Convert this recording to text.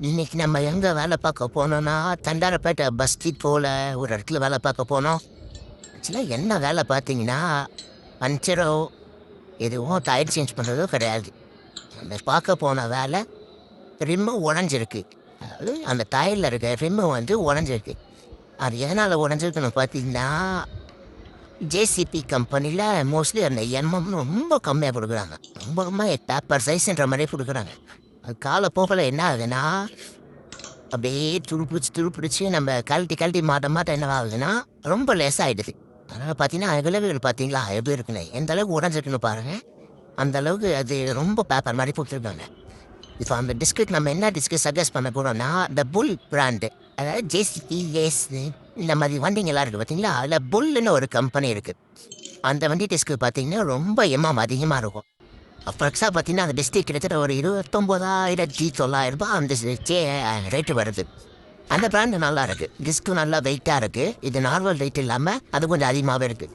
இன்னைக்கு நம்ம எங்கே வேலை பார்க்க போனோம்னா தண்டாரப்பேட்டை பஸ் போல் ஒரு இடத்துல வேலை பார்க்க போனோம். ஆக்சுவலாக என்ன வேலை பார்த்தீங்கன்னா பஞ்சரோ எதுவும் டயர் சேஞ்ச் பண்ணுறதோ கிடையாது. அந்த பார்க்க போன வேலை ரிம்மு உடஞ்சிருக்கு. அதாவது அந்த டயரில் இருக்க ரிம்மு வந்து உடஞ்சிருக்கு. அது எதனால் உடஞ்சிருக்குன்னு பார்த்தீங்கன்னா ஜேசிபி கம்பெனியில் மோஸ்ட்லி அந்த எம்எம் ரொம்ப கம்மியாக கொடுக்குறாங்க. ரொம்ப ரொம்ப பேப்பர் சைஸ்ன்ற மாதிரியே கொடுக்குறாங்க. அது காலப்போக்கில் என்ன ஆகுதுன்னா அப்படியே துருப்பிடிச்சு நம்ம கழட்டி மாட்ட என்ன ஆகுதுன்னா ரொம்ப லேசாகிடுது. அதனால் பார்த்தீங்கன்னா விளைவுகள் பார்த்தீங்களா எப்படி இருக்குன்னு, எந்த அளவுக்கு உடஞ்சிருக்குன்னு பாருங்கள். அந்த அளவுக்கு அது ரொம்ப பேப்பர் மாதிரி கொடுத்துருக்காங்க. இப்போ அந்த டிஸ்க்கு நம்ம என்ன டிஸ்க்கு சஜஸ்ட் பண்ண போகிறோம்னா இந்த புல் பிராண்டு, அதாவது ஜேசிபி ஏஸ் இந்த மாதிரி வண்டிங்கெல்லாம் இருக்குது பார்த்தீங்களா. அதில் புல்லுன்னு ஒரு கம்பெனி இருக்குது. அந்த வண்டி டிஸ்க்கு பார்த்தீங்கன்னா ரொம்ப எம்எம் அதிகமாக இருக்கும். அப்ராக்ஸாக பார்த்தீங்கன்னா அந்த டிஸ்ட்ரிக் கிட்டத்தட்ட ஒரு 29,900 அந்த ரேட்டு வருது. அந்த பிராண்டு நல்லா இருக்குது. டிஸ்க்கு நல்லா வெயிட்டாக இருக்குது. இது நார்மல் வெயிட் இல்லாமல் அது கொஞ்சம் அதிகமாகவே இருக்குது.